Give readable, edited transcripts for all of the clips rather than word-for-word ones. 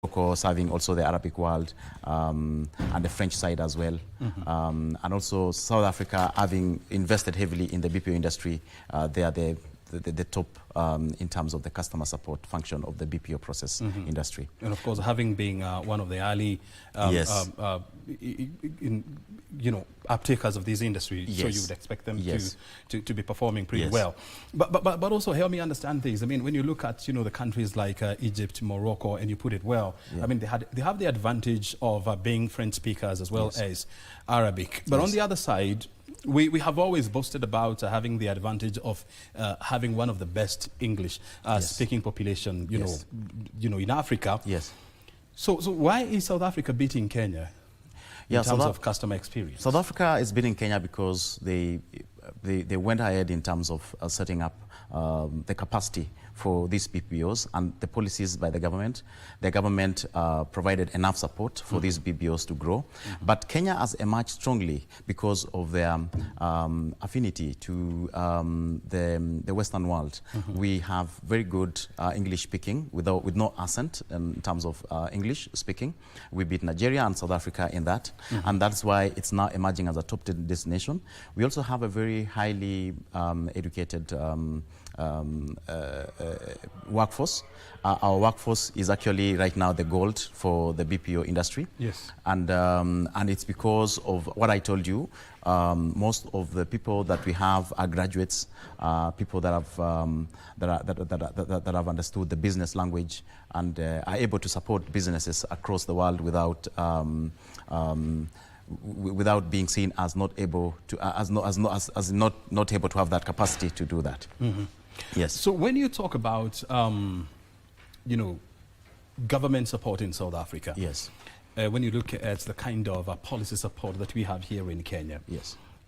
Morocco, serving also the Arabic world, and the French side as well. And also South Africa, having invested heavily in the BPO industry, they are the top in terms of the customer support function of the BPO process industry. And of course, having been one of the early uptakers of this industry, so you would expect them to be performing pretty well. But also help me understand things. I mean, when you look at the countries like Egypt, Morocco, and you put it well, I mean, they have the advantage of being French speakers as well as Arabic. But on the other side, we have always boasted about having the advantage of having one of the best English speaking population, in Africa. So why is South Africa beating Kenya in terms of customer experience? South Africa is beating Kenya because they went ahead in terms of setting up the capacity for these BPOs and the policies by the government. The government provided enough support for these BPOs to grow. But Kenya has emerged strongly because of their affinity to the Western world. We have very good English speaking with no accent in terms of English speaking. We beat Nigeria and South Africa in that. And that's why it's now emerging as a top destination. We also have a very highly educated workforce. Our workforce is actually right now the gold for the BPO industry. And it's because of what I told you. Most of the people that we have are graduates, people that have understood the business language and are able to support businesses across the world without being seen as not able to not able to have that capacity to do that. So when you talk about government support in South Africa, when you look at the kind of policy support that we have here in Kenya,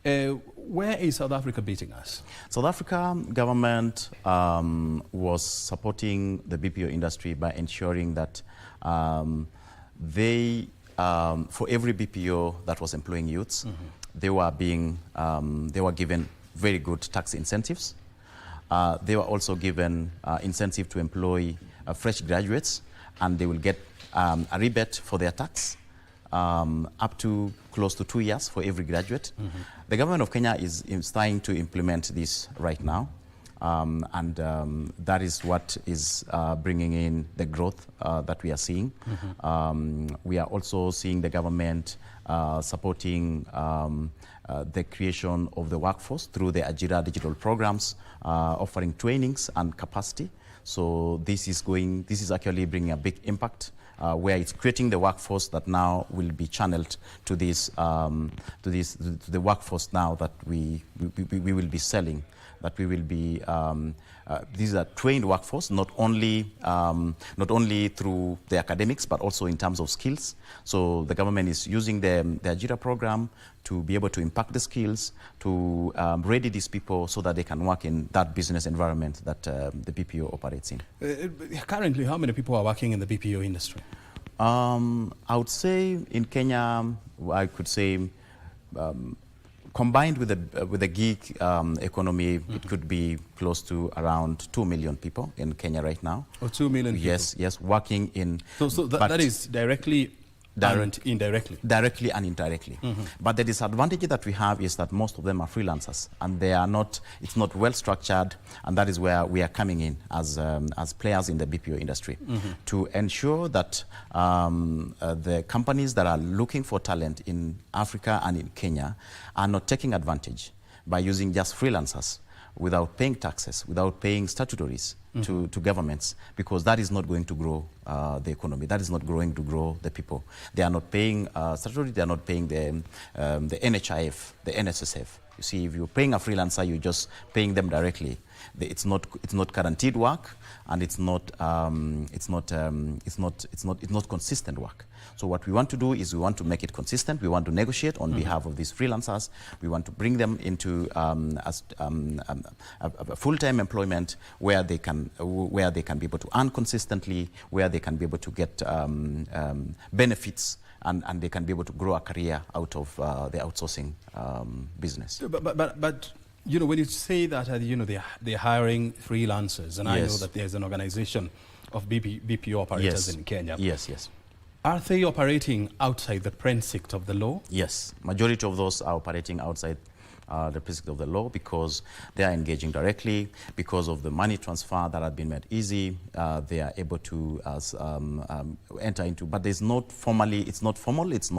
where is South Africa beating us? South Africa government was supporting the BPO industry by ensuring that they for every BPO that was employing youths, they were given very good tax incentives. They were also given incentive to employ fresh graduates, and they will get a rebate for their tax up to close to 2 years for every graduate. The government of Kenya is trying to implement this right now. That is what is bringing in the growth that we are seeing. We are also seeing the government supporting the creation of the workforce through the Ajira digital programs, offering trainings and capacity. So this is actually bringing a big impact where it's creating the workforce that now will be channeled to the workforce now that we will be selling. That we will be these are trained workforce, not only through the academics, but also in terms of skills. So the government is using the Ajira program to be able to impact the skills, to ready these people so that they can work in that business environment that the BPO operates in. Currently, how many people are working in the BPO industry? I would say in Kenya, I could say combined with the gig economy, it could be close to around 2 million people in Kenya right now. Oh, 2 million people? Yes, working in... So that is directly and indirectly? Directly and indirectly. But the disadvantage that we have is that most of them are freelancers, and they are not, it's not well structured, and that is where we are coming in as players in the BPO industry to ensure that the companies that are looking for talent in Africa and in Kenya are not taking advantage by using just freelancers without paying taxes, without paying statutories to governments, because that is not going to grow the economy. That is not going to grow the people. They are not paying statutory, they are not paying the NHIF, the NSSF. You see, if you're paying a freelancer, you're just paying them directly. It's not guaranteed work, and it's not consistent work. So what we want to do is we want to make it consistent. We want to negotiate on behalf of these freelancers. We want to bring them into a full-time employment where they can be able to earn consistently, where they can be able to get benefits, and they can be able to grow a career out of the outsourcing business. But you know, when you say that they're hiring freelancers, and I know that there's an organization of BPO operators in Kenya. Yes, yes. Are they operating outside the precinct of the law? Yes, majority of those are operating outside the precinct of the law because they are engaging directly, because of the money transfer that had been made easy. They are able to enter into, but there's not formally, it's not formal, it's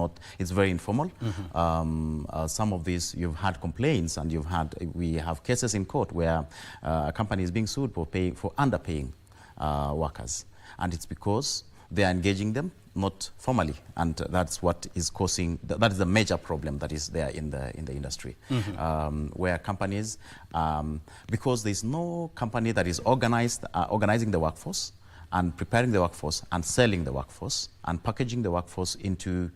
very informal. Some of these, you've had complaints and we have cases in court where a company is being sued for underpaying workers. And it's because they are engaging them not formally, and that's what is causing, that is the major problem that is there in the industry, where companies, because there's no company that is organizing the workforce and preparing the workforce and selling the workforce and packaging the workforce into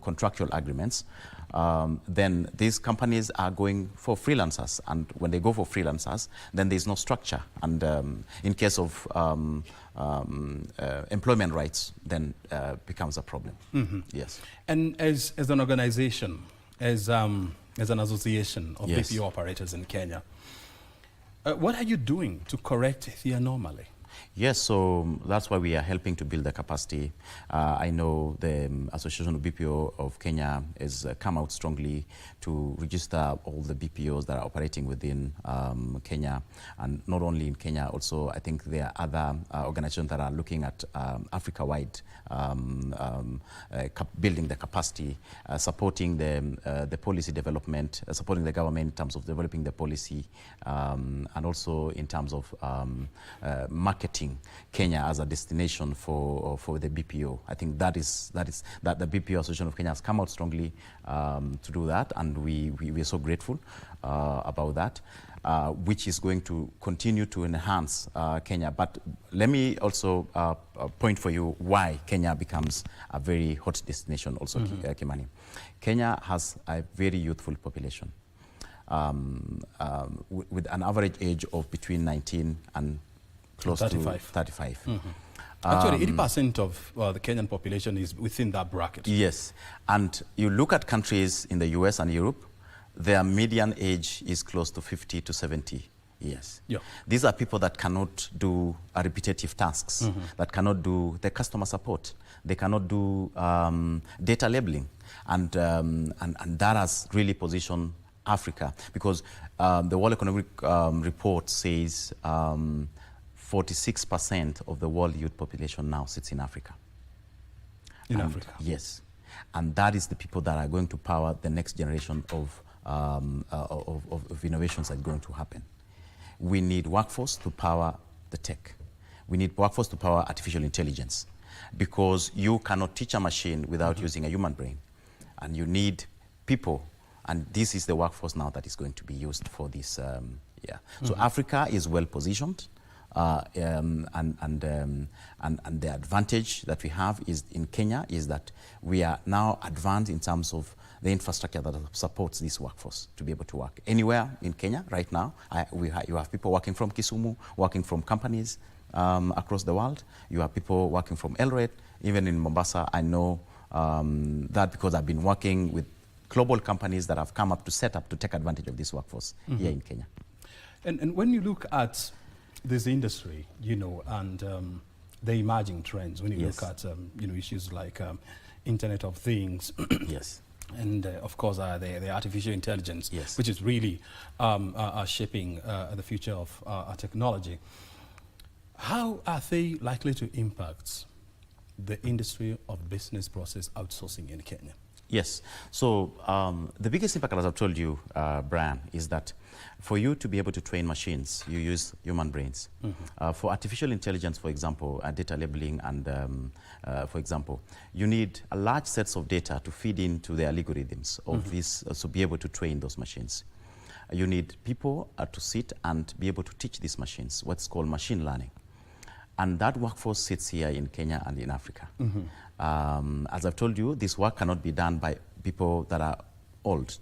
contractual agreements, then these companies are going for freelancers, and when they go for freelancers, then there's no structure, and in case of employment rights, then becomes a problem. Yes. And as an organization, as an association of BPO operators in Kenya, what are you doing to correct the anomaly? Yes, so that's why we are helping to build the capacity. I know the Association of BPO of Kenya has come out strongly to register all the BPOs that are operating within Kenya, and not only in Kenya, also I think there are other organizations that are looking at Africa-wide building the capacity, supporting the policy development, supporting the government in terms of developing the policy, and also in terms of marketing Kenya as a destination for the BPO. I think that the BPO Association of Kenya has come out strongly to do that, and we are so grateful about that, which is going to continue to enhance Kenya. But let me also point for you why Kenya becomes a very hot destination also, Kimani. Kenya has a very youthful population with an average age of between 19 and close 35. to 35. Actually, 80% of the Kenyan population is within that bracket. Yes, and you look at countries in the US and Europe, their median age is close to 50 to 70 years. Yeah. These are people that cannot do repetitive tasks, that cannot do the customer support, they cannot do data labeling, and that has really positioned Africa, because the World Economic Report says 46% of the world youth population now sits in Africa. In Africa? Yes. And that is the people that are going to power the next generation of innovations that are going to happen. We need workforce to power the tech. We need workforce to power artificial intelligence, because you cannot teach a machine without using a human brain. And you need people, and this is the workforce now that is going to be used for this. So Africa is well positioned. And the advantage that we have is in Kenya is that we are now advanced in terms of the infrastructure that supports this workforce to be able to work anywhere in Kenya right now. You have people working from Kisumu, working from companies across the world. You have people working from Eldoret, even in Mombasa. I know that because I've been working with global companies that have come up to set up to take advantage of this workforce here in Kenya. And when you look at this industry, and the emerging trends, when you look at, issues like Internet of Things, yes, and of course the artificial intelligence, yes, which is really shaping the future of our technology, how are they likely to impact the industry of business process outsourcing in Kenya? Yes. So the biggest impact, as I've told you, Brian, is that for you to be able to train machines, you use human brains. For artificial intelligence, for example, data labeling, and for example, you need a large sets of data to feed into the algorithms of this, to be able to train those machines. You need people to sit and be able to teach these machines, what's called machine learning. And that workforce sits here in Kenya and in Africa. As I've told you, this work cannot be done by people that are old.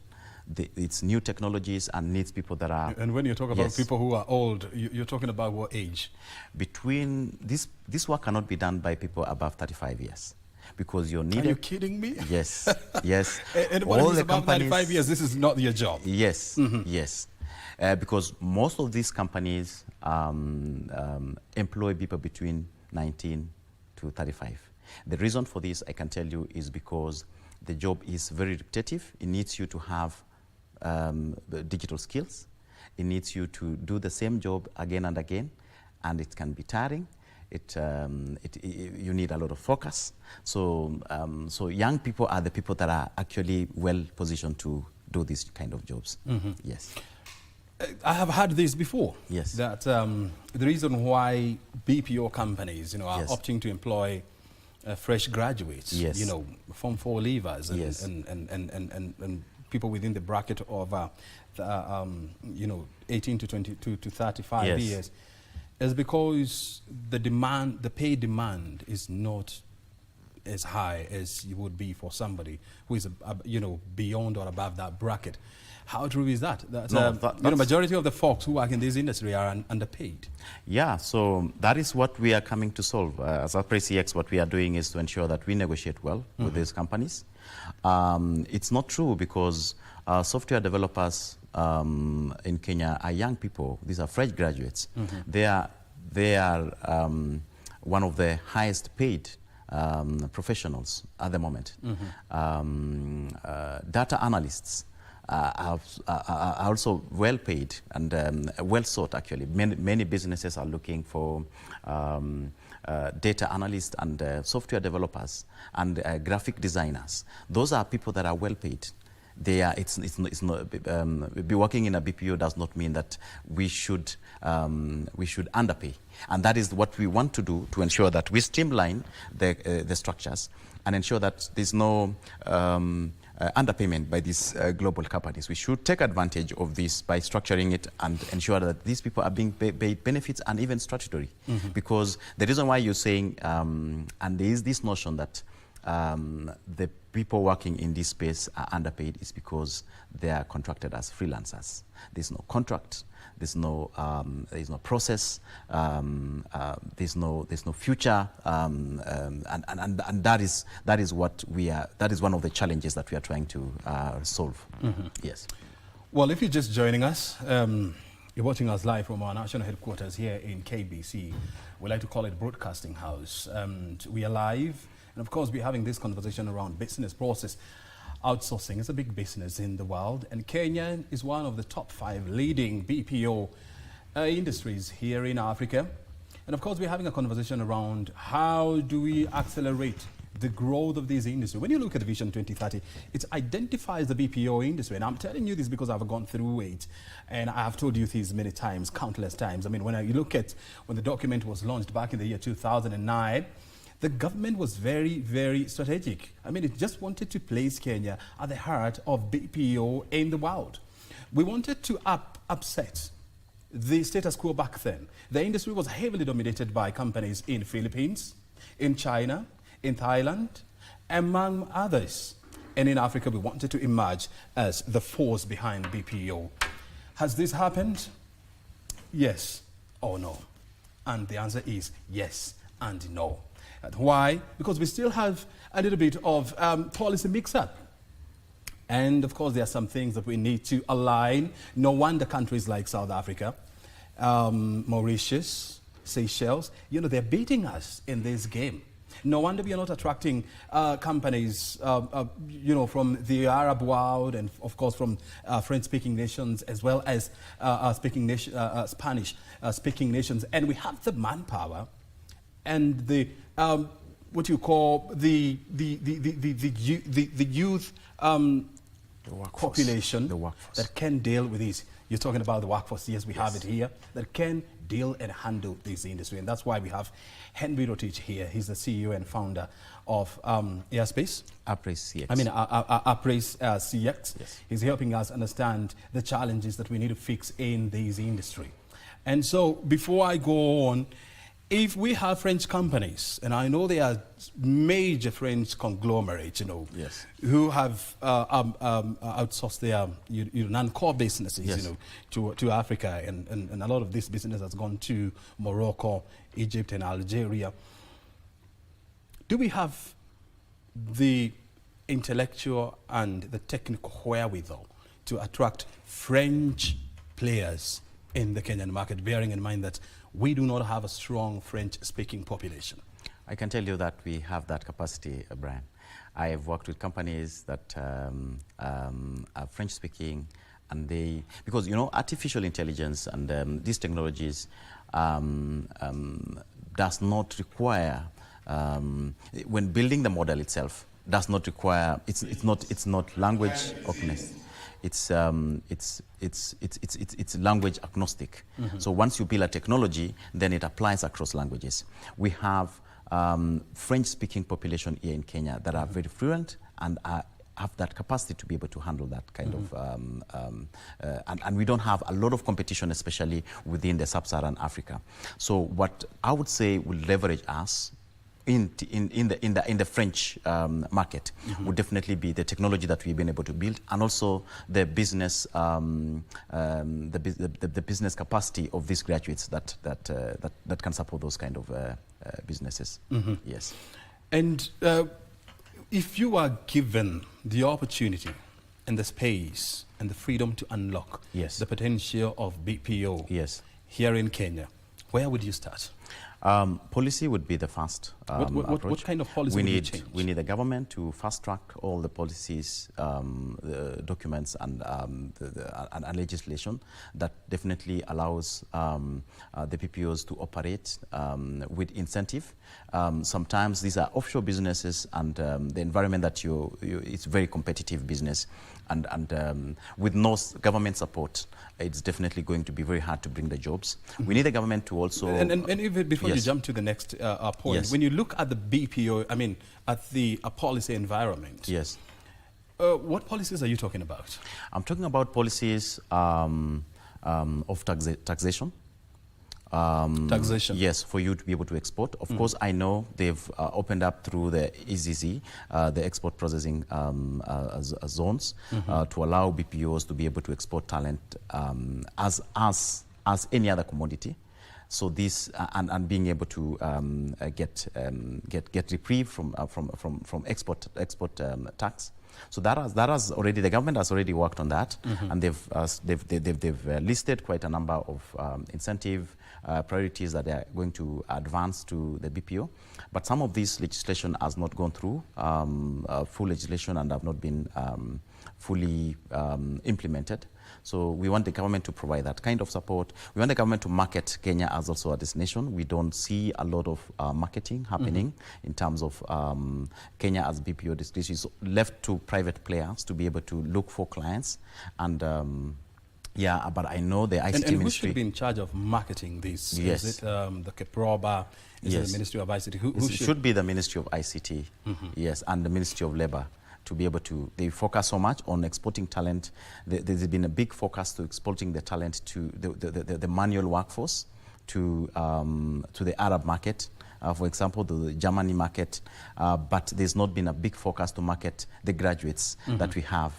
It's new technologies and needs people that are... And when you talk about people who are old, you're talking about what age? Between... This work cannot be done by people above 35 years. Because you're needed... Are you kidding me? Yes, yes. And when it's above 35 years, this is not your job? Yes, yes. Because most of these companies employ people between 19 to 35. The reason for this, I can tell you, is because the job is very repetitive. It needs you to have digital skills. It needs you to do the same job again and again, and it can be tiring. You need a lot of focus. So, so young people are the people that are actually well positioned to do these kind of jobs. Mm-hmm. Yes. I have heard this before. Yes. That the reason why BPO companies, are yes. opting to employ fresh graduates, yes. Form 4 leavers, and, yes. and people within the bracket of 18 to 22 to 35 yes. years, is because the pay demand is not as high as it would be for somebody who is beyond or above that bracket. How true is that? The majority of the folks who work in this industry are underpaid. Yeah, so that is what we are coming to solve. As Appraise CX, what we are doing is to ensure that we negotiate well mm-hmm. with these companies. It's not true because software developers in Kenya are young people. These are fresh graduates. Mm-hmm. They are one of the highest paid professionals at the moment. Mm-hmm. Data analysts are also well paid and well sought, actually. Many businesses are looking for data analysts and software developers and graphic designers. Those are people that are well paid. It's not be working in a BPO does not mean that we should underpay, and that is what we want to do to ensure that we streamline the structures and ensure that there's no underpayment by these global companies. We should take advantage of this by structuring it and ensure that these people are being paid benefits and even statutory. Mm-hmm. Because the reason why you're saying, and there is this notion that the people working in this space are underpaid is because they are contracted as freelancers. There's no contract. There's no process. There's no future, and that is what we are. That is one of the challenges that we are trying to solve. Mm-hmm. Yes. Well, if you're just joining us, you're watching us live from our national headquarters here in KBC. We like to call it Broadcasting House. We are live, and of course, we're having this conversation around business process. Outsourcing is a big business in the world, and Kenya is one of the top 5 leading BPO industries here in Africa. And of course, we're having a conversation around how do we accelerate the growth of this industry. When you look at Vision 2030, it identifies the BPO industry, and I'm telling you this because I've gone through it, and I have told you this many times, countless times. I mean, when you look at when the document was launched back in the year 2009, the government was very, very strategic. I mean, it just wanted to place Kenya at the heart of BPO in the world. We wanted to upset the status quo back then. The industry was heavily dominated by companies in Philippines, in China, in Thailand, among others. And in Africa, we wanted to emerge as the force behind BPO. Has this happened? Yes or no? And the answer is yes and no. Why? Because we still have a little bit of policy mix-up. And of course, there are some things that we need to align. No wonder countries like South Africa, Mauritius, Seychelles, they're beating us in this game. No wonder we are not attracting companies, from the Arab world and, of course, from French-speaking nations as well as Spanish-speaking nations. And we have the manpower and the what you call the youth population that can deal with this. You're talking about the workforce. Yes, we have it here that can deal and handle this industry, and that's why we have Henry Rotich here. He's the CEO and founder of Airspace. Appraise CX. I mean, Appraise CX. Yes. He's helping us understand the challenges that we need to fix in this industry. And so, before I go on, if we have French companies, and I know they are major French conglomerates, who have outsourced their non-core businesses, to Africa, and a lot of this business has gone to Morocco, Egypt, and Algeria. Do we have the intellectual and the technical wherewithal to attract French players in the Kenyan market, bearing in mind that we do not have a strong French-speaking population? I can tell you that we have that capacity, Brian. I have worked with companies that are French-speaking, and because artificial intelligence and these technologies does not require, when building the model itself, does not require. It's not language agnostic. It's language agnostic. So once you build a technology, then it applies across languages. We have French-speaking population here in Kenya that are very fluent and have that capacity to be able to handle that kind of, and we don't have a lot of competition, especially within the sub-Saharan Africa. So what I would say will leverage us in the French market would definitely be the technology that we've been able to build, and also the business the business capacity of these graduates that can support those kind of businesses. Yes. And if you are given the opportunity and the space and the freedom to unlock the potential of BPO here in Kenya, where would you start? Policy would be the first approach. What kind of policy would you change? We need the government to fast track all the policies, the documents and legislation that definitely allows the PPOs to operate with incentive. Sometimes these are offshore businesses, and the environment that it's very competitive business, and with no government support, it's definitely going to be very hard to bring the jobs. We need the government to also... And even before you jump to the next point, when you look at the BPO, I mean, at the policy environment, what policies are you talking about? I'm talking about policies of taxation. Taxation. Yes, for you to be able to export. Of course, I know they've opened up through the EZZ, the export processing zones, to allow BPOs to be able to export talent as any other commodity. So this and being able to get reprieve from export tax. So that has already, the government has already worked on that, and they've listed quite a number of incentive priorities that they are going to advance to the BPO. But some of this legislation has not gone through full legislation and have not been fully implemented. So we want the government to provide that kind of support. We want the government to market Kenya as also a destination. We don't see a lot of marketing happening in terms of Kenya as BPO destination. It's left to private players to be able to look for clients. And but I know the ICT ministry... And who should be in charge of marketing this? Is it the KEPROBA? Is it the Ministry of ICT? Who should be the Ministry of ICT, yes, and the Ministry of Labour. To be able to, they focus so much on exporting talent. There's been a big focus to exporting the talent to the manual workforce to the Arab market, for example, the Germany market. But there's not been a big focus to market the graduates that we have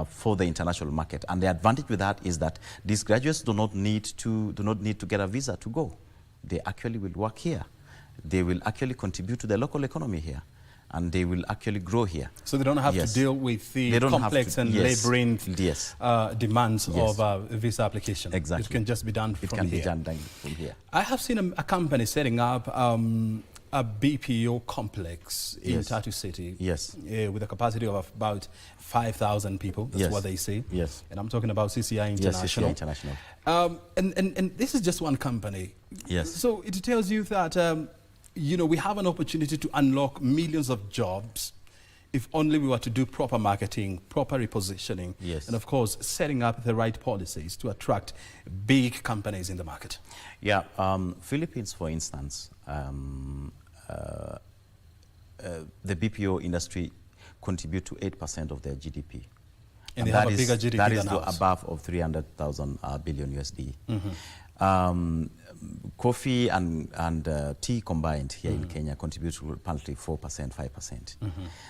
for the international market. And the advantage with that is that these graduates do not need to get a visa to go. They actually will work here. They will actually contribute to the local economy here, and they will actually grow here. So they don't have to deal with the complex and labyrinth demands of visa application. Exactly. It can just be done from here. It can be done from here. I have seen a company setting up a BPO complex in Tatu City with a capacity of about 5,000 people. That's what they say. Yes. And I'm talking about CCI International. Yes, CCI International. And this is just one company. Yes. So it tells you that we have an opportunity to unlock millions of jobs if only we were to do proper marketing, proper repositioning, and of course, setting up the right policies to attract big companies in the market. Yeah, Philippines, for instance, the BPO industry contribute to 8% of their GDP. And they have a bigger GDP that is than ours. Above of 300,000 billion USD. Coffee and tea combined here in Kenya contribute to apparently 4%, 5%.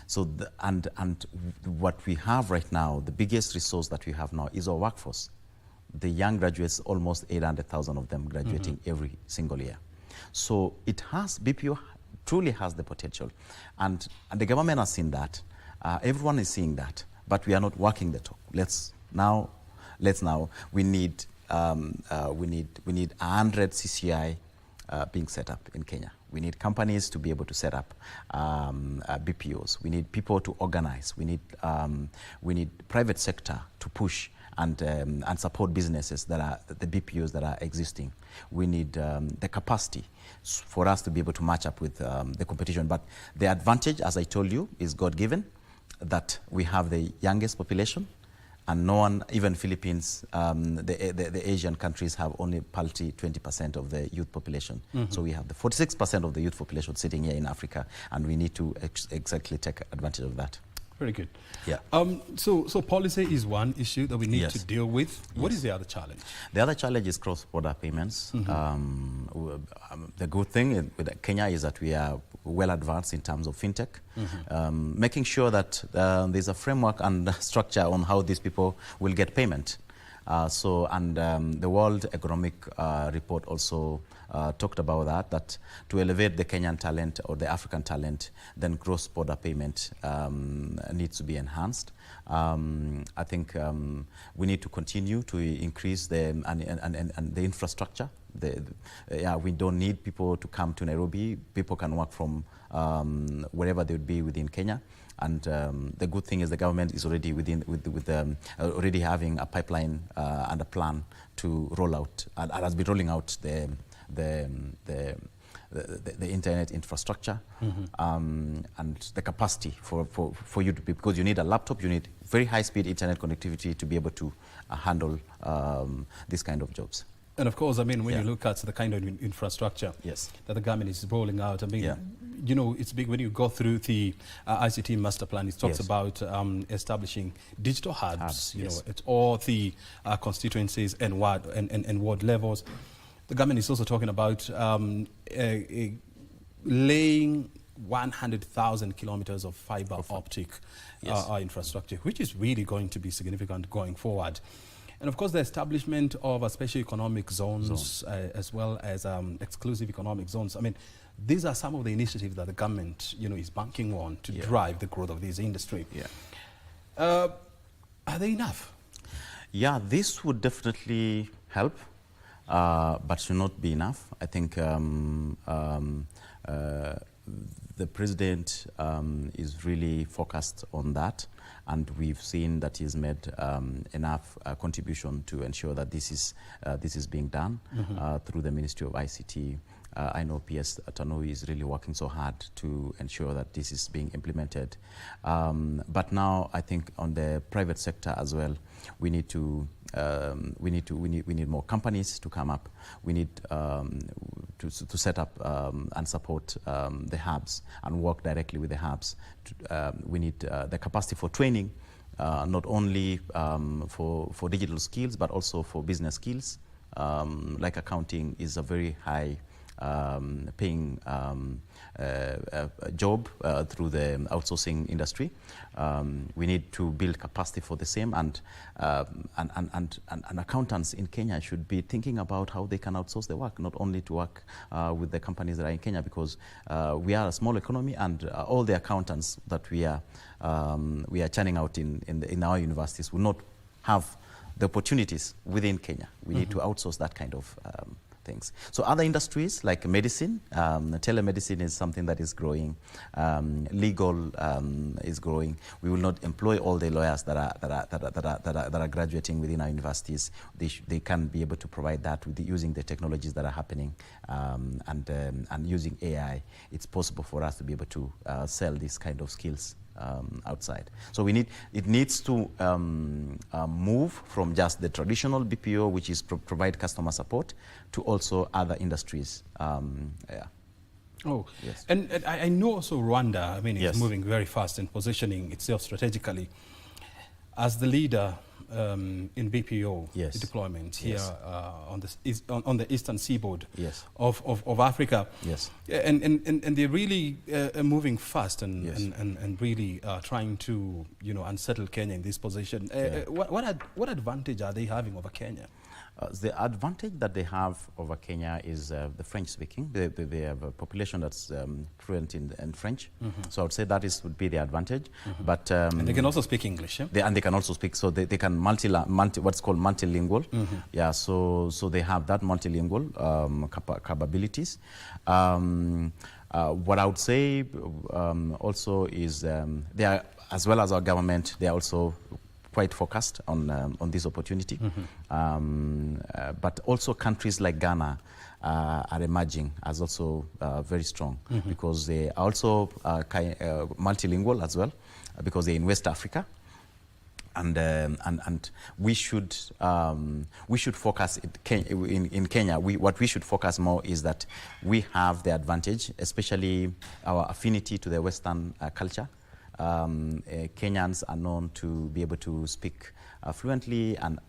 So and what we have right now, the biggest resource that we have now is our workforce. The young graduates, almost 800,000 of them graduating every single year. So it has, BPO truly has the potential, and the government has seen that. Everyone is seeing that, but we are not working the talk. We need 100 CCI being set up in Kenya. We need companies to be able to set up BPOs. We need people to organize. We need private sector to push and support businesses that are the BPOs that are existing. We need the capacity for us to be able to match up with the competition. But the advantage, as I told you, is God-given, that we have the youngest population, and no one, even Philippines, the Asian countries have only paltry 20% of the youth population. So we have the 46% of the youth population sitting here in Africa, and we need to exactly take advantage of that. Very good. Yeah. So policy is one issue that we need to deal with. What is the other challenge? The other challenge is cross-border payments. The good thing with Kenya is that we are well advanced in terms of fintech, making sure that there's a framework and structure on how these people will get payment. The World Economic Report also talked about that to elevate the Kenyan talent or the African talent, then cross-border payment needs to be enhanced. I think we need to continue to increase the infrastructure. We don't need people to come to Nairobi. People can work from wherever they would be within Kenya. And the good thing is the government is already already having a pipeline and a plan to roll out, and has been rolling out the internet infrastructure and the capacity for you to be, because you need a laptop, you need very high-speed internet connectivity to be able to handle these kind of jobs. And of course, I mean, when you look at the kind of infrastructure that the government is rolling out, I mean, you know, it's big when you go through the ICT master plan. It talks about establishing digital hubs, you know, at all the constituencies and ward levels. The government is also talking about laying 100,000 kilometers of fiber optic infrastructure, which is really going to be significant going forward. And of course, the establishment of special economic zones as well as exclusive economic zones. I mean, these are some of the initiatives that the government, you know, is banking on to drive the growth of this industry. Are they enough? Yeah, this would definitely help, but should not be enough. I think the president is really focused on that, and we've seen that he's made enough contribution to ensure that this is being done through the Ministry of ICT. I know PS Tanui is really working so hard to ensure that this is being implemented. But now I think on the private sector as well, we need more companies to come up. We need to set up and support the hubs and work directly with the hubs. We need the capacity for training, not only for digital skills, but also for business skills. Like accounting is a very high paying job through the outsourcing industry. We need to build capacity for the same, and accountants in Kenya should be thinking about how they can outsource the work, not only to work with the companies that are in Kenya, because we are a small economy, and all the accountants that we are churning out in our universities will not have the opportunities within Kenya. We need to outsource that kind of things. So other industries like medicine, telemedicine is something that is growing. Legal is growing. We will not employ all the lawyers that are graduating within our universities. They can be able to provide that with using the technologies that are happening, and using AI. It's possible for us to be able to sell these kind of skills outside. So it needs to move from just the traditional BPO, which is provide customer support, to also other industries. Oh, yes. And I know also Rwanda, I mean, it's moving very fast and positioning itself strategically as the leader in BPO deployment here on the eastern seaboard of Africa. Yes. And they're really moving fast and really trying to, you know, unsettle Kenya in this position. What advantage are they having over Kenya? The advantage that they have over Kenya is the French speaking. They have a population that's fluent in French. So I would say that would be the advantage. But and they can also speak English. Yeah? They can also speak. So they can what's called multilingual. Yeah. So they have that multilingual capabilities. What I would say also is they are, as well as our government, they are also quite focused on this opportunity. But also countries like Ghana are emerging as also very strong because they are also multilingual as well because they're in West Africa. And we should focus in Kenya. What we should focus more is that we have the advantage, especially our affinity to the Western culture. Kenyans are known to be able to speak fluently and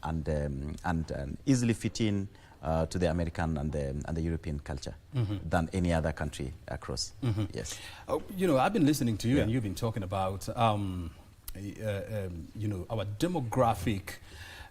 easily fit in to the American and the European culture than any other country across. Yes. You know, I've been listening to you, and you've been talking about you know, our demographic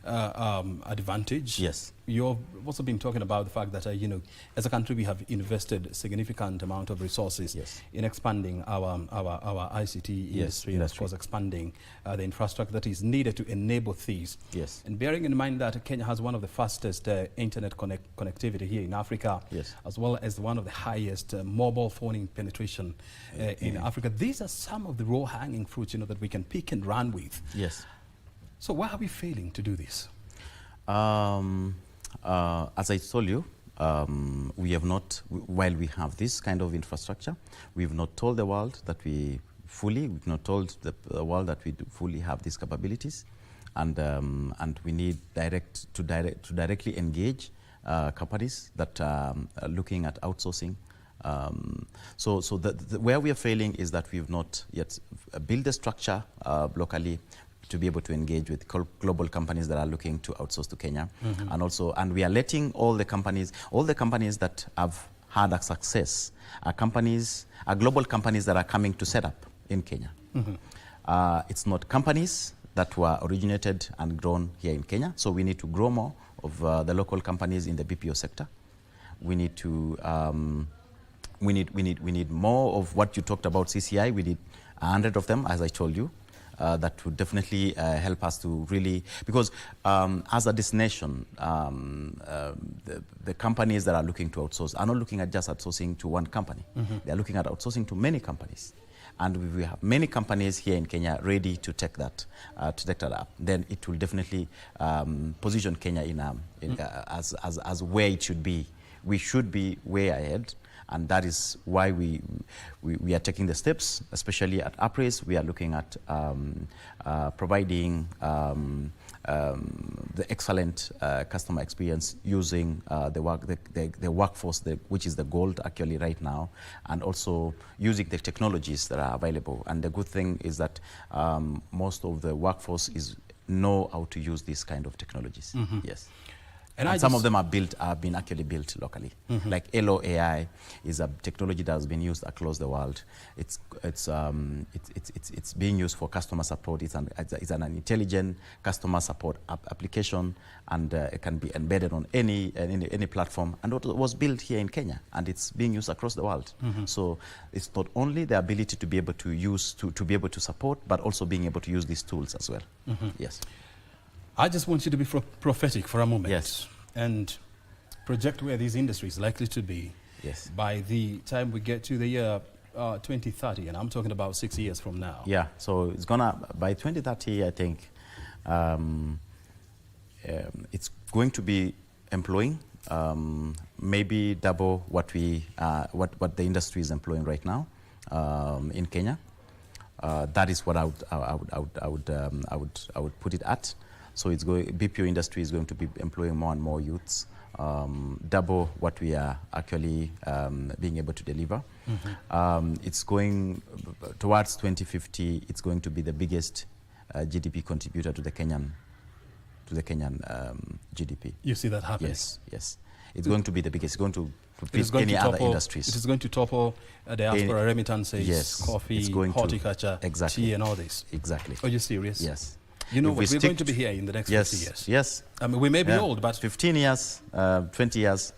advantage. Yes. You've also been talking about the fact that, you know, as a country, we have invested significant amount of resources in expanding our ICT industry, and of course expanding the infrastructure that is needed to enable these. Yes. And bearing in mind that Kenya has one of the fastest internet connectivity here in Africa, as well as one of the highest mobile phone penetration in Africa. These are some of the low-hanging fruits, you know, that we can pick and run with. Yes. So why are we failing to do this? As I told you, we have not, while we have this kind of infrastructure, we've not told the world that we've not told the world that we fully have these capabilities, and we need to directly engage companies that are looking at outsourcing. So where we are failing is that we've not yet built a structure locally to be able to engage with global companies that are looking to outsource to Kenya. And we are letting all the companies that have had a success are global companies that are coming to set up in Kenya. It's not companies that were originated and grown here in Kenya. So we need to grow more of the local companies in the BPO sector. We need to we need more of what you talked about, CCI. We need 100 of them, as I told you. That would definitely help us to really, because as a destination, the companies that are looking to outsource are not looking at just outsourcing to one company. They are looking at outsourcing to many companies. And we have many companies here in Kenya ready to take that up. Then it will definitely position Kenya as where it should be. We should be way ahead. And that is why we are taking the steps, especially at Appraise. We are looking at providing the excellent customer experience using the workforce, which is the gold actually right now, and also using the technologies that are available. And the good thing is that most of the workforce know how to use these kind of technologies. Yes. And some of them have been actually built locally. Like Elo AI is a technology that has been used across the world. It's being used for customer support. It's an intelligent customer support application, and it can be embedded on any platform. And it was built here in Kenya, and it's being used across the world. So it's not only the ability to be able to use to be able to support, but also being able to use these tools as well. Yes. I just want you to be prophetic for a moment. Yes. And project where these industries are likely to be by the time we get to the year 2030. And I'm talking about 6 years from now. Yeah, so it's gonna, by 2030, I think it's going to be employing maybe double what the industry is employing right now in Kenya. That is what I would put it at. So BPO industry is going to be employing more and more youths, double what we are actually being able to deliver. It's going towards 2050. It's going to be the biggest GDP contributor to the Kenyan GDP. You see that happening? Yes, yes. It's going to be the biggest. It's going to beat any other industries. It is going to topple diaspora remittances, yes, coffee, horticulture, tea, and all this. Exactly. Are you serious? Yes. You know what, we're going to be here in the next 50 years. Yes. I mean, we may be old, but 15 years, 20 years,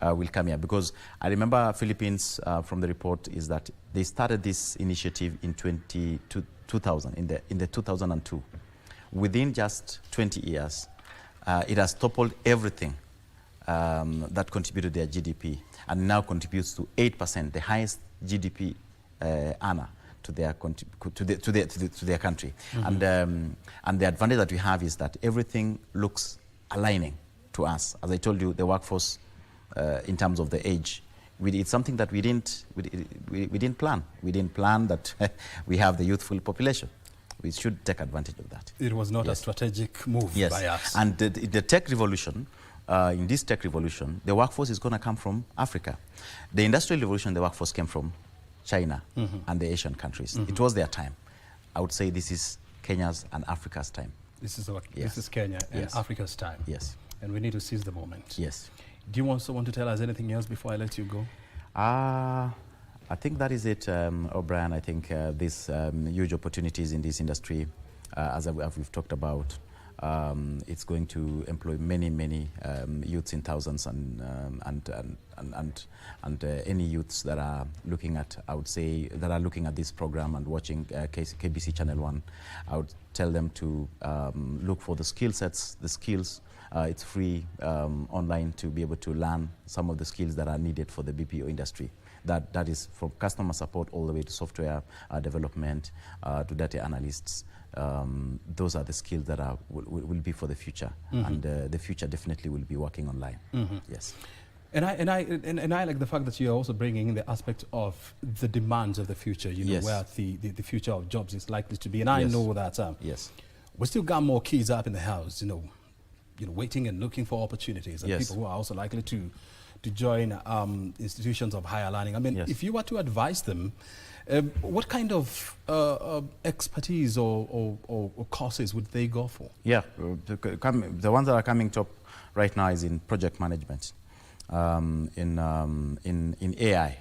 will come here. Because I remember Philippines, from the report, is that they started this initiative in 2000, in the 2002. Within just 20 years, it has toppled everything that contributed to their GDP, and now contributes to 8%, the highest GDP earner to their country. Mm-hmm. And the advantage that we have is that everything looks aligning to us. As I told you, the workforce, in terms of the age, it's something that we didn't plan. We didn't plan that we have the youthful population. We should take advantage of that. It was not a strategic move by us. And the tech revolution, in this tech revolution, the workforce is going to come from Africa. The industrial revolution, the workforce came from China and the Asian countries. It was their time. I would say this is Kenya's and Africa's time. This is Kenya and Africa's time. Yes. And we need to seize the moment. Yes. Do you also want to tell us anything else before I let you go? I think that is it, O'Brien. I think these huge opportunities in this industry, as we've talked about, it's going to employ many youths in thousands, and any youths that are looking at, I would say, that are looking at this program and watching KBC Channel 1, I would tell them to look for the skill sets, the skills. It's free online to be able to learn some of the skills that are needed for the BPO industry. That is from customer support all the way to software development, to data analysts. Those are the skills that will be for the future, and the future definitely will be working online. Yes. And I like the fact that you're also bringing in the aspect of the demands of the future. You know, where the future of jobs is likely to be. And I know that we still got more kids up in the house, you know, waiting and looking for opportunities, and people who are also likely to join institutions of higher learning. I mean, if you were to advise them, what kind of expertise or courses would they go for? Yeah, the ones that are coming top right now is in project management, in AI,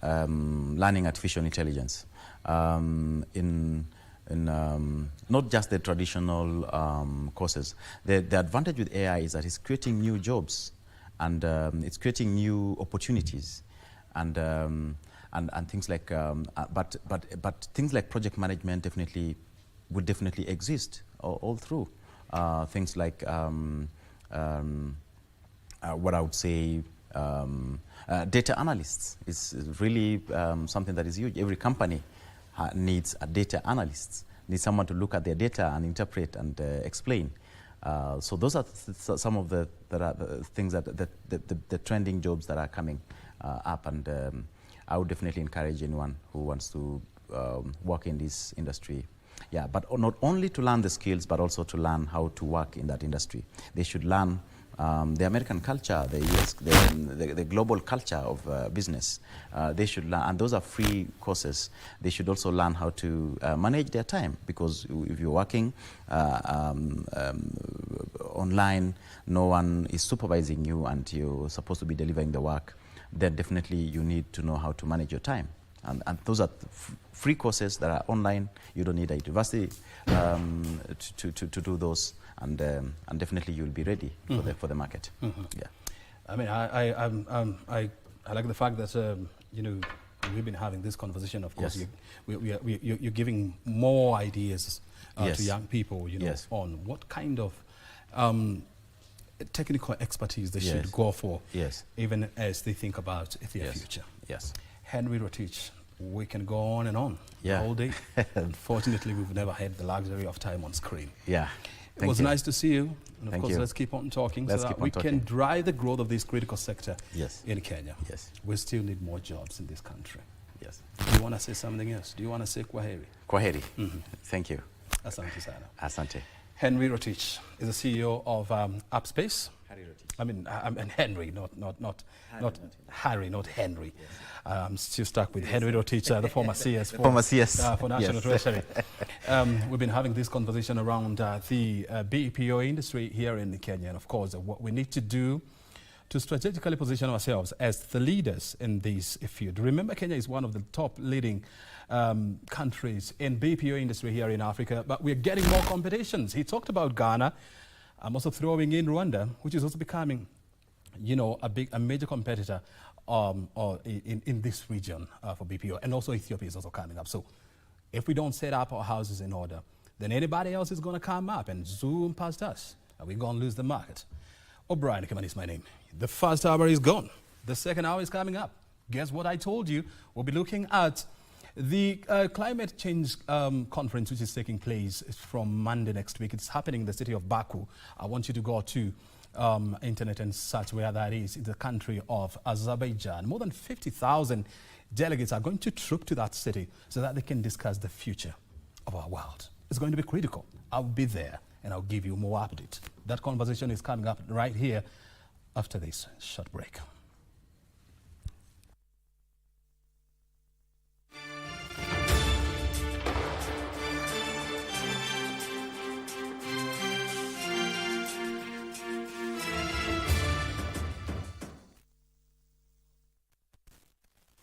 learning artificial intelligence, in not just the traditional courses. The advantage with AI is that it's creating new jobs, and it's creating new opportunities, and things like but things like project management would definitely exist all through. Things like what I would say, data analysts is really something that is huge. Every company needs a data analyst, needs someone to look at their data and interpret and explain. So those are some of the things the trending jobs that are coming up, and I would definitely encourage anyone who wants to work in this industry. Yeah, but not only to learn the skills, but also to learn how to work in that industry. They should learn the American culture, the global culture of business. They should learn, and those are free courses. They should also learn how to manage their time, because if you're working online, no one is supervising you, and you're supposed to be delivering the work, then definitely you need to know how to manage your time. And those are free courses that are online. You don't need a university to do those. And definitely you'll be ready for the market. Yeah, I mean, I like the fact that we've been having this conversation. Of course, you're giving more ideas to young people, on what kind of technical expertise they should go for, even as they think about their future. Yes, Henry Rotich, we can go on and on all day. Unfortunately, we've never had the luxury of time on screen. Yeah. It was nice to see you. And of course, let's keep on talking so that we can drive the growth of this critical sector in Kenya. Yes. We still need more jobs in this country. Yes. Do you want to say something else? Do you want to say kwaheri? Kwaheri. Thank you. Asante sana. Asante. Henry Rotich is the CEO of Upspace. Harry Rotich. I mean Henry, not Harry, not Henry. Yes. I'm still stuck with Henry Rotich, the former CS for National Treasury. We've been having this conversation around the BPO industry here in Kenya, and of course what we need to do to strategically position ourselves as the leaders in this field. Remember, Kenya is one of the top leading countries in BPO industry here in Africa, but we're getting more competitions. He talked about Ghana. I'm also throwing in Rwanda, which is also becoming, you know, a major competitor in this region for BPO, and also Ethiopia is also coming up. So if we don't set up our houses in order, then anybody else is going to come up and zoom past us, and we're going to lose the market. O'Brien Kimani is my name. The first hour is gone. The second hour is coming up. Guess what I told you? We'll be looking at the climate change conference, which is taking place from Monday next week. It's happening in the city of Baku. I want you to go to internet and search where that is. It's the country of Azerbaijan. More than 50,000 delegates are going to troop to that city so that they can discuss the future of our world. It's going to be critical. I'll be there and I'll give you more updates. That conversation is coming up right here after this short break.